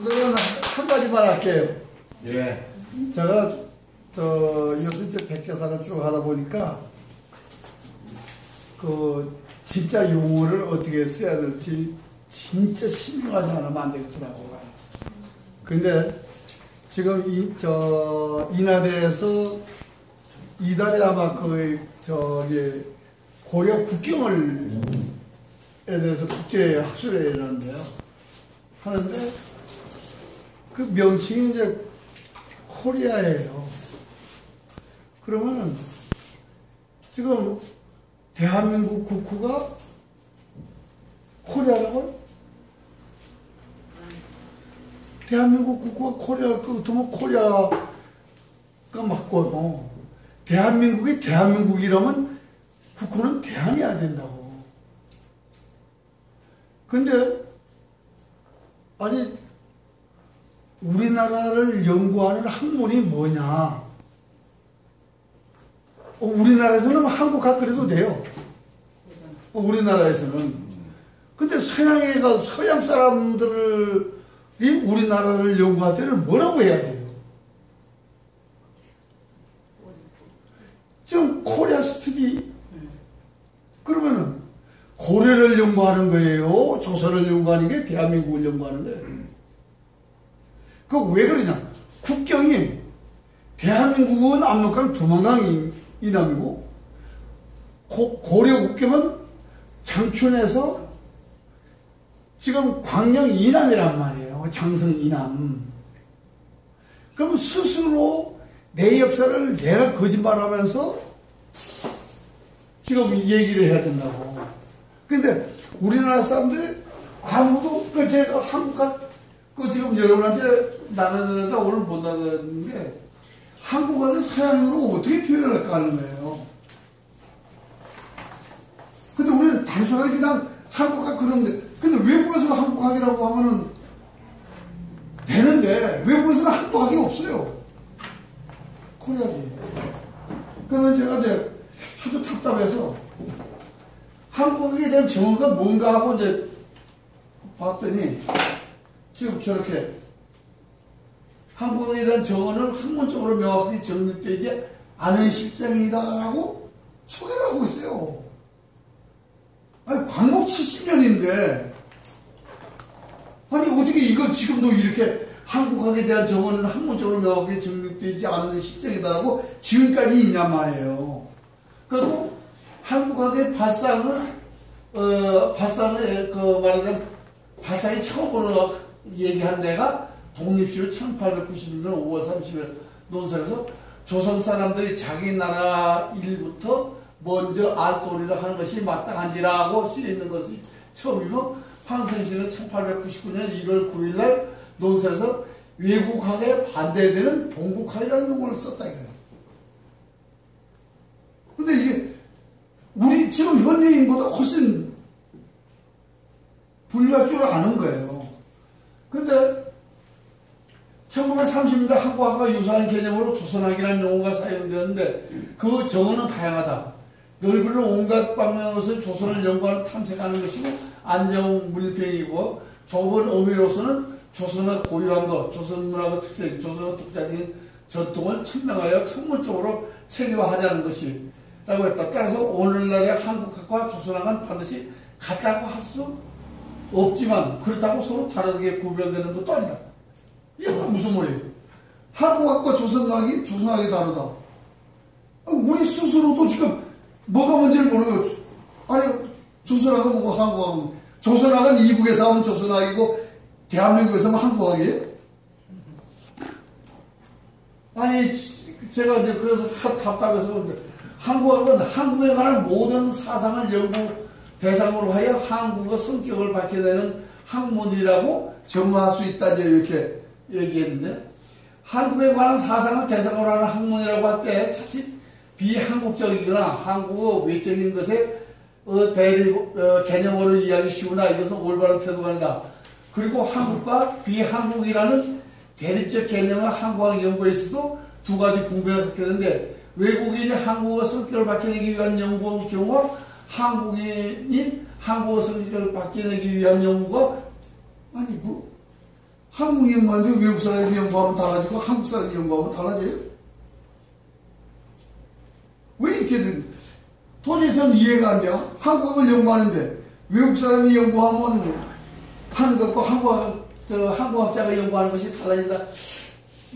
저는 한 가지만 할게요. 예. 제가 요새 이제 백제사를 쭉 하다 보니까 진짜 용어를 어떻게 써야 될지 진짜 신중하지 않으면 안 되겠더라고요. 근데 지금 인하대에서 이달에 아마 고려 국경을 대해서 국제 학술회의를 하는데 그 명칭이 이제 코리아예요. 그러면은 지금 대한민국 국호가 코리아라고? 대한민국 국호가 코리아 그렇다면 코리아가 맞고요. 대한민국이 대한민국이라면 국호는 대한이어야 된다고. 근데 아니 우리나라를 연구하는 학문이 뭐냐? 우리나라에서는 한국학 그래도 돼요. 우리나라에서는. 근데 서양 사람들이 우리나라를 연구할 때는 뭐라고 해야 돼요? 지금 코리아 스터디 그러면은 고려를 연구하는 거예요? 조선을 연구하는 게 대한민국을 연구하는 거예요? 그 왜 그러냐? 국경이 대한민국은 압록강 두만강 이남이고 고려 국경은 장춘에서 지금 광양 이남이란 말이에요. 장성 이남. 그럼 스스로 내 역사를 내가 거짓말하면서 지금 얘기를 해야 된다고. 근데 우리나라 사람들이 아무도 제가 한국학 지금 여러분한테 나누는데 오늘 못 나누는데 한국어를 서양으로 어떻게 표현할까 하는 거예요. 근데 우리는 단순하게 그냥 한국학 그런데 근데 외국에서 한국학이라고 하면은 되는데 외국에서는 한국학이 없어요. 코리아지. 그래서 제가 이제 하도 답답해서 한국에 대한 정의가 뭔가 하고 이제 봤더니 지금 저렇게 한국에 대한 정언을 학문적으로 명확히 정립되지 않은 실정이다라고 소개를 하고 있어요. 아니, 광복 70년인데, 아니, 어떻게 이걸 지금도 이렇게 한국학에 대한 정언은 학문적으로 명확히 정립되지 않은 실정이다라고 지금까지 있냔 말이에요. 그리고 한국학의 발상을 말하자면, 발상이 처음으로 얘기한 데가 독립시로 1896년 5월 30일 논설에서 조선 사람들이 자기 나라 일부터 먼저 알도리를 하는 것이 마땅한지라고 쓰여있는 것이 처음이고 황선신은 1899년 1월 9일날 논설에서 외국학에 반대되는 동국학이라는 용어를 썼다 이거예요. 근데 이게 우리 지금 현대인보다 훨씬 분류할 줄 아는 거예요. 근데 1930년대 한국학과 유사한 개념으로 조선학이라는 용어가 사용되었는데 그 정언은 다양하다. 넓은 온갖 방면으로서 조선을 연구하는 탐색하는 것이고 안정 물평이고 좁은 의미로서는 조선의 고유한 것, 조선 문화의 특색, 조선의 독자적인 전통을 천명하여 학문적으로 체계화하자는 것이 라고 했다. 따라서 오늘날의 한국학과 조선학은 반드시 같다고 할 수 없지만 그렇다고 서로 다르게 구별되는 것도 아니다. 이게 무슨 말이에요? 한국학과 조선학이 다르다. 우리 스스로도 지금 뭐가 뭔지를 모르고 아니 조선학은 뭐고 한국학은 조선학은 이북에서 하면 조선학이고 대한민국에서 하면 한국학이에요? 아니 제가 이제 그래서 답답해서 그런데 한국학은 한국에 관한 모든 사상을 연구 대상으로 하여 한국의 성격을 밝혀내는 학문이라고 정의할 수 있다 이렇게 얘기했는데 한국에 관한 사상을 대상으로 하는 학문이라고 할 때 자칫 비한국적이거나 한국어 외적인 것에 개념으로 이해하기 쉬우나 이것은 올바른 태도가 아니다. 그리고 한국과 비한국이라는 대립적 개념을 한국학 연구에 있어도 두 가지 분별을 갖게 되는데 외국인이 한국어 성격을 밝혀내기 위한 연구의 경우와 한국인이 한국어 성격을 밝혀내기 위한 연구가 아니 한국 연구하는데 외국 사람이 연구하면 달라지고 한국 사람이 연구하면 달라져요? 왜 이렇게 도저히 전 이해가 안 돼요. 한국을 연구하는데 외국 사람이 연구하면 하는 것과 한국학자가 연구하는 것이 달라진다.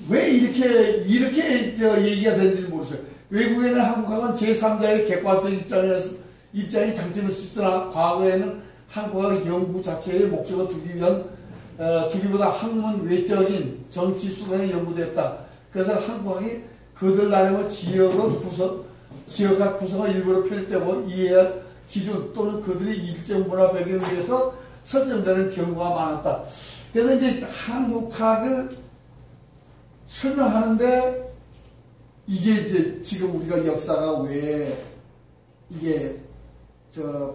왜 이렇게 얘기가 되는지 모르겠어요. 외국에는 한국학은 제3자의 객관성 입장이 장점일 수 있으나 과거에는 한국학 연구 자체의 목적을 두기보다 학문 외적인 정치 수단에 연구되었다. 그래서 한국학이 그들 나름의 지역학 구성을 일부러 편입되고 이해학 기준 또는 그들의 일정 문화 배경에 의해서 설정되는 경우가 많았다. 그래서 이제 한국학을 설명하는데 이게 이제 지금 우리가 역사가 왜 이게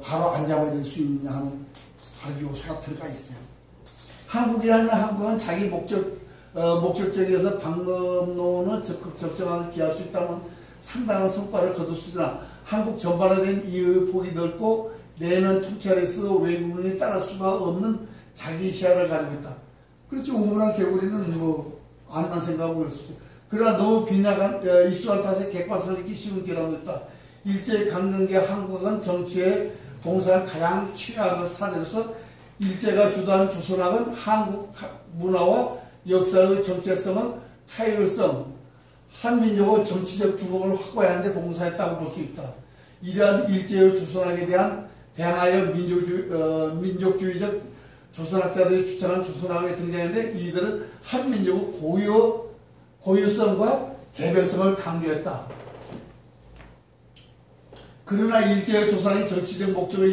바로 안 잡아질 수 있느냐 하는 바로 요소가 들어가 있어요. 한국은 자기 목적적에서 방법론은 적극 적정하게 기할 수 있다면 상당한 성과를 거둘 수 있으나 한국 전반에 대한 이해의 폭이 넓고 내면 통찰에서 외국인이 따를 수가 없는 자기 시야를 가지고 있다. 그렇죠. 우물한 개구리는 안만 생각하고 그럴 수 있죠. 그러나 너무 빈약한 이슈한 탓에 객관성을 잊기 쉬운 기라도 있다. 일제강점기 한국은 정치에 봉사한 가장 취약한 사례로서 일제가 주도한 조선학은 한국 문화와 역사의 정체성은 타율성, 한민족의 정치적 주목을 확보해야 하는데 봉사했다고 볼 수 있다. 이러한 일제의 조선학에 대항하여 민족주의적 조선학자들이 주장한 조선학에 등장했는데 이들은 한민족의 고유성과 개별성을 강조했다. 그러나 일제의 조선학이 정치적 목적에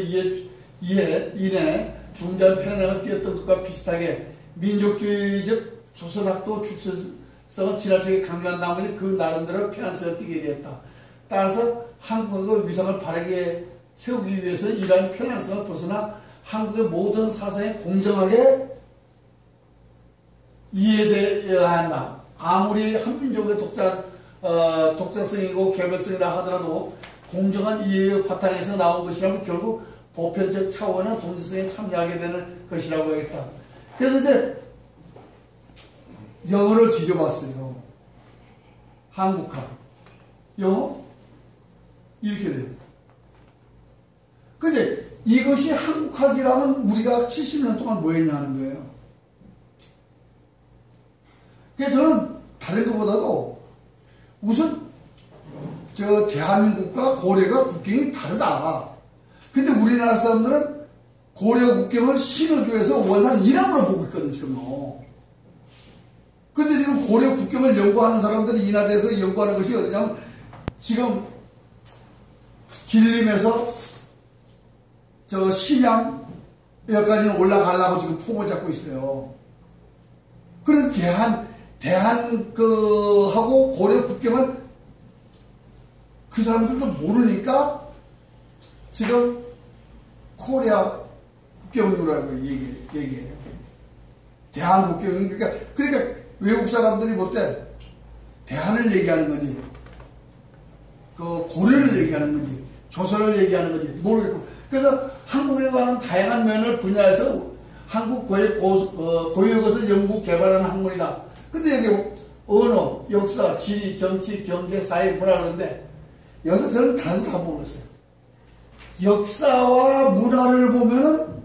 인해 중대한 편향을 띄었던 것과 비슷하게 민족주의적 조선학도 주체성을 지나치게 강조한 나머지 그 나름대로 편향성을 띠게 되었다. 따라서 한국의 위상을 바르게 세우기 위해서 이러한 편향성을 벗어나 한국의 모든 사상이 공정하게 이해되어야 한다. 아무리 한민족의 독자성이고 개별성이라 하더라도 공정한 이해의 바탕에서 나온 것이라면 결국 보편적 차원의 동질성에 참여하게 되는 것이라고 하겠다. 그래서 이제 영어를 뒤져봤어요. 한국학. 영어? 이렇게 돼요. 근데 이것이 한국학이라면 우리가 70년 동안 뭐 했냐는 거예요. 그래서 저는 다른 것보다도 우선 대한민국과 고려가 국경이 다르다. 근데 우리나라 사람들은 고려 국경을 신의주에서 원산 이남으로 보고 있거든 지금요. 근데 지금 고려 국경을 연구하는 사람들이 인하대에서 연구하는 것이 어디냐면 지금 길림에서 심양 여기까지는 올라가려고 지금 폼을 잡고 있어요. 그래서 하고 고려 국경을 그 사람들도 모르니까 지금 코리아 국경으로라고 얘기해요. 대한 국경이 그러니까 외국 사람들이 못돼 대한을 얘기하는 거지, 고려를 얘기하는 거지, 조선을 얘기하는 거지 모르겠고. 그래서 한국에 관한 다양한 면을 분야에서 한국 고유의 것을 연구 개발하는 학문이다. 근데 여기 언어, 역사, 지리, 정치, 경제, 사회, 문화 그런데 여기서 저는 다른 거 다 모르겠어요. 역사와 문화를 보면은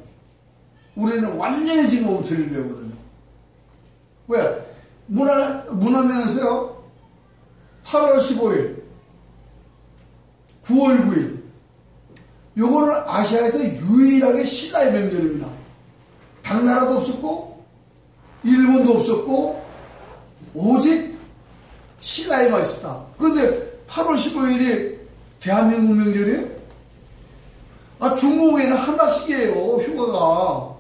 우리는 완전히 지금 틀린 배우거든요. 왜? 문화면에서요, 8월 15일, 9월 9일, 요거는 아시아에서 유일하게 신라의 명절입니다. 당나라도 없었고, 일본도 없었고, 오직 신라에만 있었다. 그런데 8월 15일이 대한민국 명절이에요? 중국에는 한 달씩이에요, 휴가가.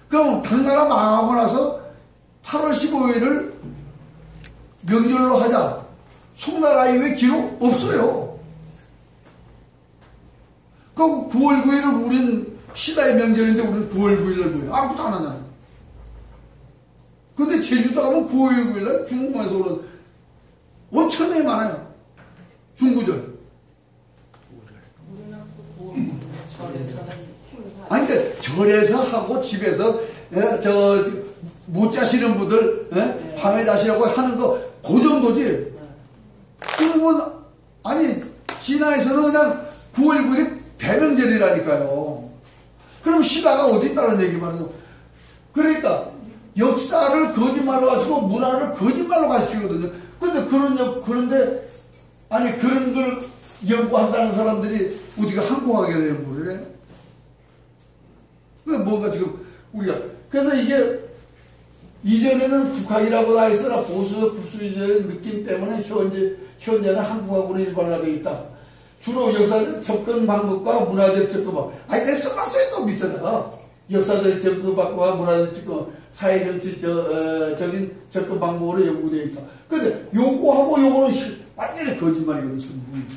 그럼 당나라 망하고 나서 8월 15일을 명절로 하자. 송나라 이후에 기록 없어요. 그럼 9월 9일을 우린 신라의 명절인데 우리는 9월 9일을 뭐예요? 아무것도 안 하잖아요. 근데 제주도 가면 9월 9일날 중국에서 오는 엄청나게 많아요. 중구절. 아니, 그러니까 절에서 하고 집에서 못 자시는 분들, 예? 밤에 자시라고 하는 거, 그 정도지. 그러면, 아니, 진화에서는 그냥 9월 9일이 배명절이라니까요. 그럼 신화가 어디 있다는 얘기 말이에요. 그러니까, 역사를 거짓말로 가지고 문화를 거짓말로 가르치거든요. 그런데, 아니, 그런 걸 연구한다는 사람들이 우리가 한국학에 연구를 해? 그 뭔가 지금, 우리가. 그래서 이게, 이전에는 국학이라고 다 있으나 보수적 느낌 때문에 현재는 한국하고는 일반화되어 있다. 주로 역사적 접근 방법과 문화적 접근 방법. 아니, 내가 써놨어요, 또 밑에다가. 역사적 접근 방법과 문화적 접근, 사회정치적인 접근 방법으로 연구되어 있다. 근데 요거하고 요거는 완전히 거짓말이거든, 지금.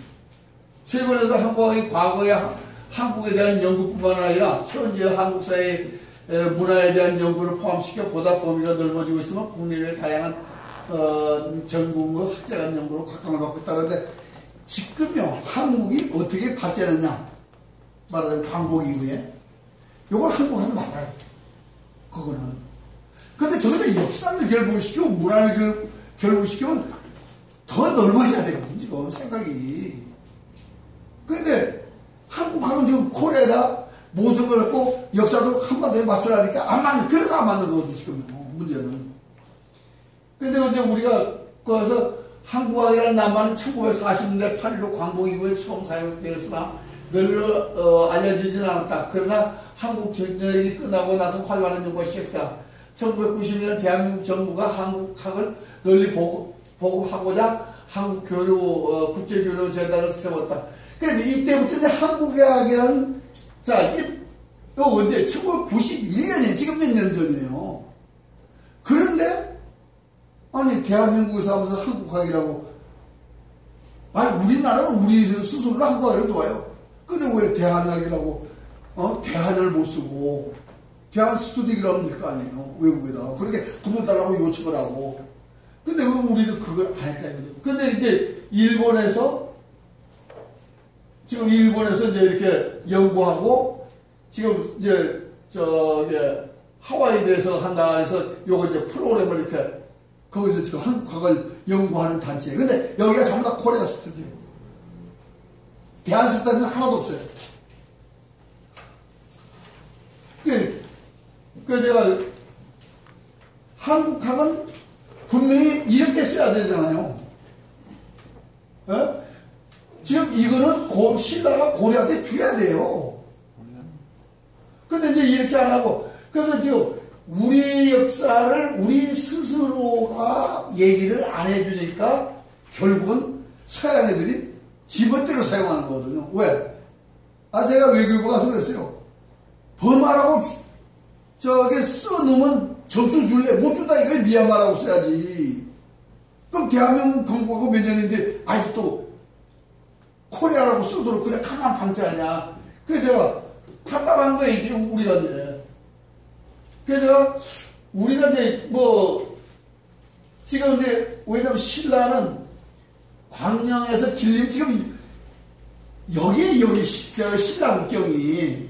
최근에서 한국학이 과거에 한국에 대한 연구뿐만 아니라 현재 한국 사회 문화에 대한 연구를 포함시켜 보다 범위가 넓어지고 있으면 국내외 다양한 전공의 학자간 연구로 각광을 받고 있다는데 지금요 한국이 어떻게 발전했냐 말하자면 광복 이후에 요걸 한국하면 맞아요. 그거는. 근데 저기다 역사를 결부시키고 문화를 결부시키면 더 넓어져야 되거든 지금 생각이. 근데 한국하면 지금 코리아에다 모든 걸 했고 역사도 한반도에 맞추라니까 안 맞는, 그래서 안 맞는 거거든 지금 문제는. 근데 이제 우리가 거기서 한국학이라는 낱말은 1940년대 8.15 광복 이후에 처음 사용되었으나 널리 알려지진 않았다. 그러나 한국 전쟁이 끝나고 나서 활발한 연구가 시작했다. 1990년 대한민국 정부가 한국학을 널리 보급하고자 한국교류 국제교류 재단을 세웠다. 그런데 이때부터 이제 한국학이라는, 자, 이거 언제? 1991년이에요. 지금 몇 년 전이에요. 그런데, 아니, 대한민국에서 하면서 한국학이라고. 아니, 우리나라는 우리 스스로는 한국학이라고 좋아요. 근데 왜 대한학이라고, 대한을 못 쓰고, 대한 스튜디오라고 될 거 아니에요. 외국에다. 그렇게 구분달라고 요청을 하고. 근데 왜 우리는 그걸 안 했다, 이거죠. 근데 이제, 지금 일본에서 이제 이렇게 연구하고, 지금 이제, 하와이에 대해서 한다 해서 요거 이제 프로그램을 이렇게, 거기서 지금 한국학을 연구하는 단체예요. 근데 여기가 전부 다 코리아 스튜디오. 대한 스튜디오는 하나도 없어요. 그래서 제가, 한국학은 분명히 이렇게 써야 되잖아요. 예? 지금 이거는 신라가 고려한테 줘야 돼요. 근데 이제 이렇게 안 하고, 그래서 지금 우리 역사를 우리 스스로가 얘기를 안 해주니까 결국은 서양 애들이 지멋대로 사용하는 거거든요. 왜? 제가 외교부 가서 그랬어요. 버마라고 써놓으면 점수 줄래? 못 준다 이거 미얀마라고 써야지. 그럼 대한민국 건국하고 몇 년인데 아직도 코리아라고 쓰도록 그냥 가만 방치하냐. 그래서 제가 답답한 거예요, 이게 우리가 이제. 그래서 우리가 이제 지금 이제, 왜냐면 신라는 광명에서 길림, 지금 여기 신라 국경이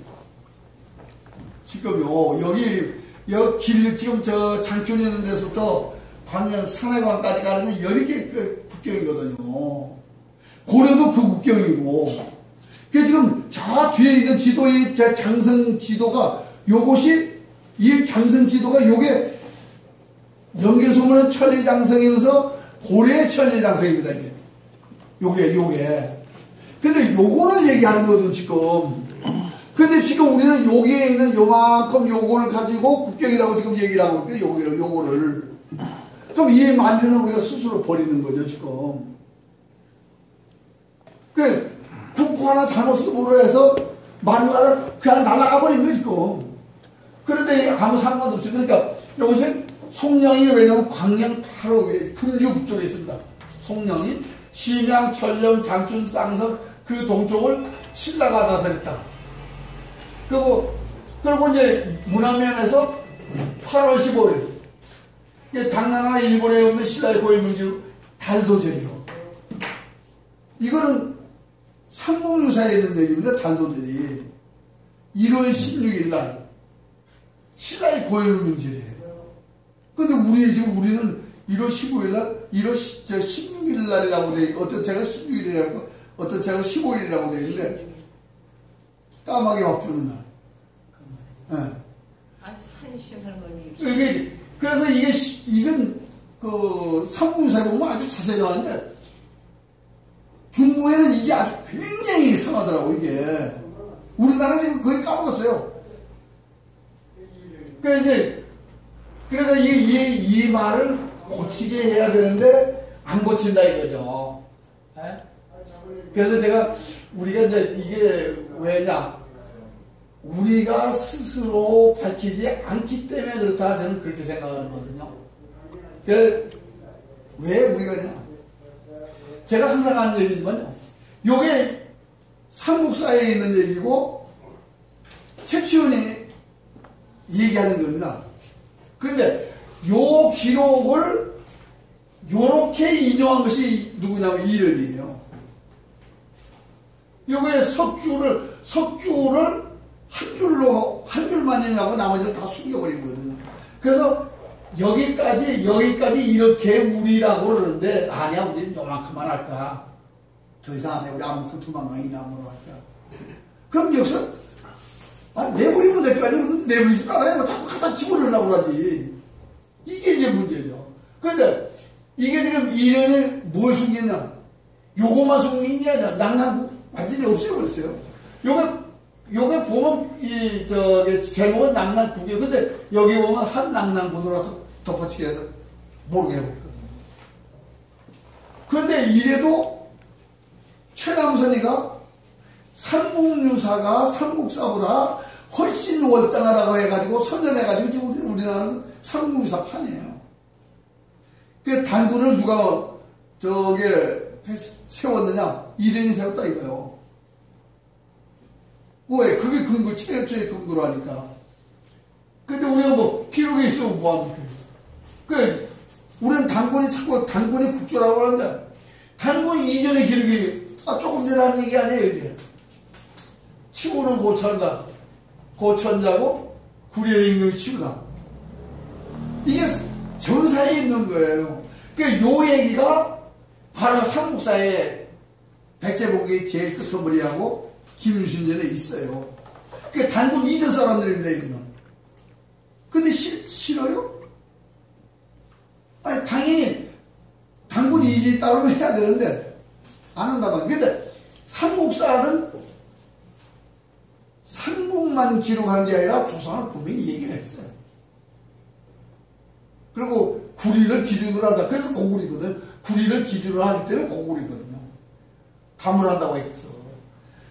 지금요, 여기 길, 지금 장춘 있는 데서부터 광명 산해관까지 가는 게 여러 개 국경이거든요. 고려도 그 국경이고. 그 지금 저 뒤에 있는 지도의 장성 지도가 요것이, 이 장성 지도가 요게 영계소문은 천리장성이면서 고려의 천리장성입니다, 이게. 요게. 근데 요거를 얘기하는 거거든, 지금. 근데 지금 우리는 여기에 있는 요만큼 요거를 가지고 국경이라고 지금 얘기를 하고 있거든요, 요거를. 그럼 이 만주는 우리가 스스로 버리는 거죠, 지금. 국호 하나 잘못 쓰므로 해서 만주 하나 그냥 날아가 버린 거지, 지금. 그런데 아무 상관도 없어요. 그러니까 이것은 송령이, 왜냐면 광명 바로 위에 금주 북쪽에 있습니다. 송령이 심양, 천령, 장춘, 쌍성 그 동쪽을 신라가 다스렸다. 그리고 이제 문화면에서 8월 15일 당나라 일본에 없는 신라의 고유명절 달도절이요. 이거는 삼국유사에 있는 얘기입니다. 달도절이 1월 16일 날 신라의 고유명절이에요. 우리는 1월 15일 날, 16일 날이라고 돼, 어떤 책은 16일이라고, 어떤 책은 15일이라고 돼 있는데, 까마귀 확 주는 날. 네. 아, 산신 할머니. 그래서 이건, 삼국유사에 보면 아주 자세히 나왔는데, 중국에는 이게 아주 굉장히 이상하더라고, 이게. 우리나라는 지금 거의 까먹었어요. 그래서 이 말을 고치게 해야 되는데, 안 고친다 이거죠. 네? 그래서 우리가 이제 이게 왜냐? 우리가 스스로 밝히지 않기 때문에 그렇다, 저는 그렇게 생각하거든요. 왜 우리가 그냥, 제가 항상 하는 얘기지만요, 요게 삼국사에 있는 얘기고, 최치원이 얘기하는 겁니다. 그런데 요 기록을 요렇게 인용한 것이 누구냐면 이련이에요. 요게 석주를 한 줄만 인용하고 나머지를 다 숨겨버리거든요. 그래서 여기까지 이렇게 우리라고 그러는데, 아니야, 우리는 요만큼만 할까? 더 이상 안 해. 우리 아무튼 두만강이나 뭐로 할까? 그럼 여기서, 내버리면 될 거 아니야? 내버리지도 않아요. 자꾸 갖다 집어넣으려고 그러지. 이게 이제 문제죠. 그런데, 이게 지금 이련이 뭘 숨기냐? 요거만 숨긴 게 아니라, 낭낭국 완전히 없애버렸어요. 요게 보면, 제목은 낭낭국이에요. 근데 여기 보면 한 낭낭군으로 덮어치기 해서 모르게 해버렸거든요. 그런데 이래도 최남선이가 삼국유사가 삼국사보다 훨씬 월등하다고 해가지고 선전해가지고 지금 우리나라는 삼국유사판이에요. 그 단군을 누가 세웠느냐? 이련이 세웠다 이거예요. 왜? 그게 최초의 근거로 하니까. 근데 우리가 기록에 있으면 뭐합니까? 우리는 단군이 국조라고 하는데, 단군 이전의 기록이, 조금 전에 한 얘기 아니에요, 이게. 치고는 고천자고, 구려의 임금이 치고다. 이게 전사에 있는 거예요. 요 얘기가 바로 삼국사에 백제복이 제일 끝서머리하고, 김유신전에 있어요. 그게 단군 이전 사람들입니다, 이거는. 근데 싫어요? 아니, 당연히 단군 이전이 따로 해야 되는데, 안 한다만. 근데 삼국사는 삼국만 기록한 게 아니라 조선을 분명히 얘기를 했어요. 그리고 구리를 기준으로 한다. 그래서 고구리거든. 구리를 기준으로 하기 때문에 고구리거든요. 가물한다고 했어.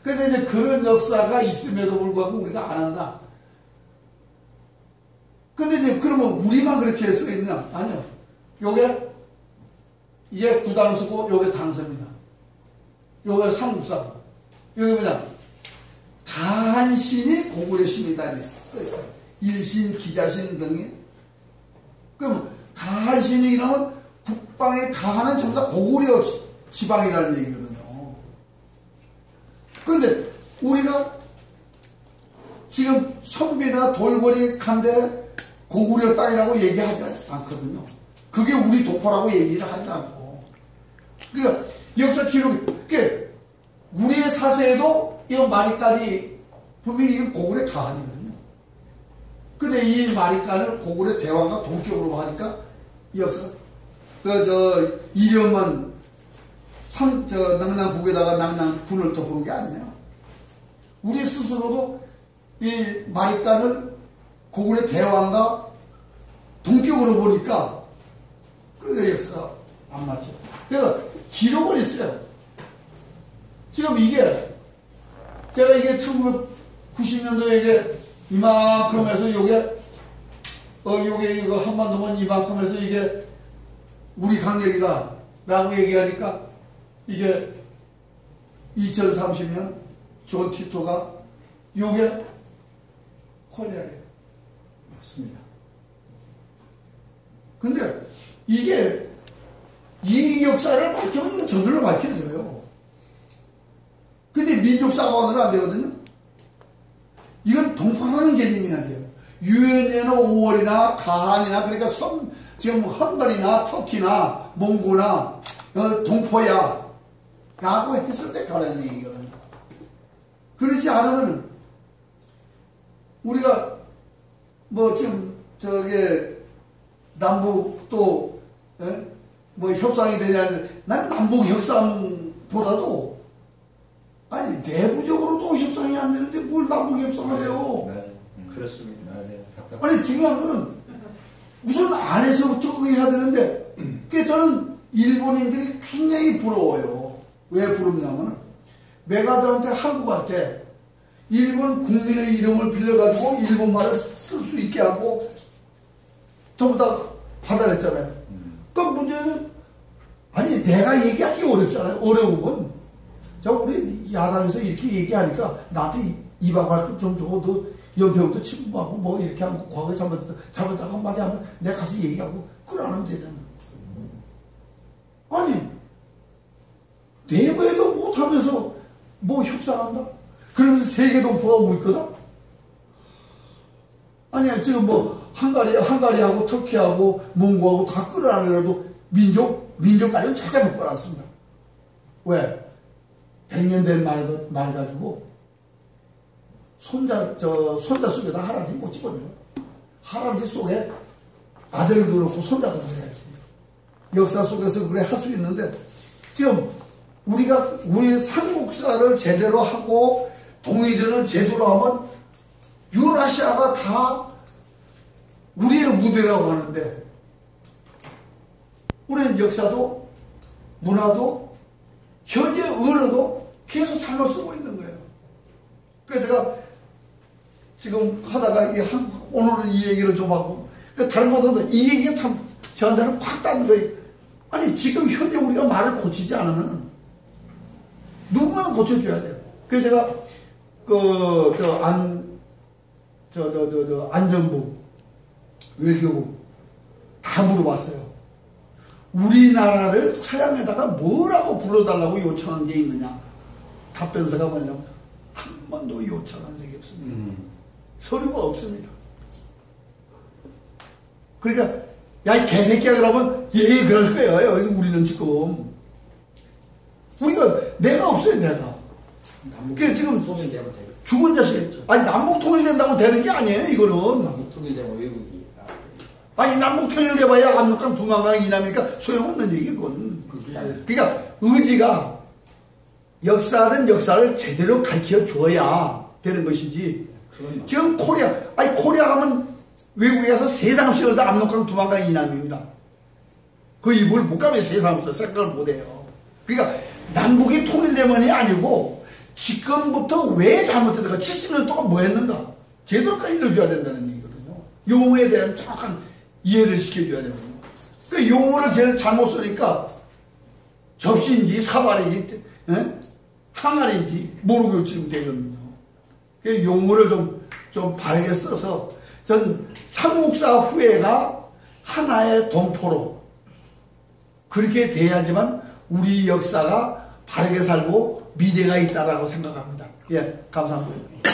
근데 이제 그런 역사가 있음에도 불구하고 우리가 안 한다. 근데 이제 그러면 우리만 그렇게 써 있느냐? 아니요. 이게 구당수고, 요게 당서입니다. 요게 삼국사고. 요게 뭐냐? 가한신이 고구려 신이다. 써 있어요. 일신, 기자신 등이. 그럼 가한신이 나오면 북방의 가한은 전부 다 고구려 지방이라는 얘기거든요. 근데 우리가 지금 성비나 돌고리 간데 고구려 땅이라고 얘기하지 않거든요. 그게 우리 동포라고 얘기를 하지 않고. 그러니까 역사 기록이, 우리의 사세에도 이 마리까지 분명히 이건 고구려 가한이거든요. 근데 이 마리까를 고구려 대왕과 동격으로 하니까 이 역사가, 이름은 낭낭국에다가 낭낭군을 덮은 게 아니에요. 우리 스스로도 이 마리까를 고구려 대왕과 동격으로 보니까, 그래서 역사가 안 맞죠. 그래서 기록을 했어요. 지금 제가 이게 1990년도에 이게 이만큼 해서 요게 이거 한반도면 이만큼 해서 이게 우리 강력이다 라고 얘기하니까, 이게 2030년 존 티토가 요게 코리아래요. 맞습니다. 근데 이게 이 역사를 밝히면 이거 저절로 밝혀져요. 근데 민족사관으로 안 되거든요. 이건 동파라는 개념이 안 돼요. 유엔에는 5월이나 가한이나 그러니까 지금 헝가리나 터키나 몽고나 동포야 라고 했을 때 가라는 얘기거든요. 그렇지 않으면 우리가 뭐 지금 저게 남북도 뭐 협상이 되냐, 난 남북 협상보다도 아니 내부적으로도 협상이 안 되는데 뭘 남북 협상을 해요. 맞아요. 그렇습니다. 맞아요. 아니 중요한 거는 우선 안에서부터 해야 되는데 그게 저는 일본인들이 굉장히 부러워요. 왜 부럽냐면 메가더한테 한국한테 일본 국민의 이름을 빌려가지고 일본말을 쓸 수 있게 하고 전부 다 받아냈잖아요. 그 문제는 아니 내가 얘기하기 어렵잖아요. 어려우면 자 우리 야당에서 이렇게 얘기하니까 나한테 입학할 좀 주고 너 연평도 친구하고 뭐 이렇게 하고 과거에 잘못했다 한마디 하면 내가 가서 얘기하고 그러면 되잖아. 아니 내외도 못하면서 뭐 협상한다? 그러면서 세계동포가 뭐 있거든? 아니야 지금 뭐 헝가리하고 터키하고 몽고하고 다 끌어안으려도 민족까지는 절대 못 끌어안습니다. 왜? 100년 된 말 가지고 손자 속에다 할아버지 못 집어넣어요. 할아버지 속에 아들을 넣어놓고 손자도 넣어야지. 역사 속에서 그래 할 수 있는데 지금 우리가 우리 삼국사를 제대로 하고 동의전을 제대로 하면 유라시아가 다 우리의 무대라고 하는데 우리는 역사도 문화도 현재 언어도 계속 잘못 쓰고 있는 거예요. 그래서 제가 지금 하다가 오늘은 이 얘기를 좀 하고 다른 것보다도 이 얘기가 참 저한테는 확 닿는 거예요. 아니 지금 현재 우리가 말을 고치지 않으면 누군가는 고쳐줘야 돼요. 그래서 제가 안전부 외교부 다 물어봤어요. 우리나라를 서양에다가 뭐라고 불러달라고 요청한 게 있느냐. 답변서가 뭐냐면 한 번도 요청한 적이 없습니다. 서류가 없습니다. 그러니까 야 이 개새끼야 그러면 예 그럴 거예요. 우리는 지금 우리가 내가 없어요. 내가 그게 지금 통일되면 돼요. 죽은 자식 아니 남북 통일된다고 되는 게 아니에요. 이거는 남북 통일되면 외국이 아니 남북 통일돼봐야 압록강 두만강 이남이니까 소용없는 얘기건. 그러니까 의지가 역사는 역사를 제대로 가르쳐 줘야 되는 것이지. 지금 코리아 하면 외국에 가서 세상 없이 열다 압록강 두만강 이남입니다. 그 이불 못 가면 세상 없어 생각을 못해요. 그러니까 남북이 통일되면이 아니고 지금부터 왜 잘못했는가 70년 동안 뭐 했는가 제대로까지 일러줘야 된다는 얘기거든요. 용어에 대한 정확한 이해를 시켜줘야 되거든요. 그 용어를 제일 잘못 쓰니까 접시인지 사발인지 항아리인지 모르고 지금 되거든요. 그 용어를 좀 바르게 써서 전 삼국사 후회가 하나의 동포로 그렇게 돼야지만 우리 역사가 바르게 살고 미래가 있다라고 생각합니다. 예, 감사합니다.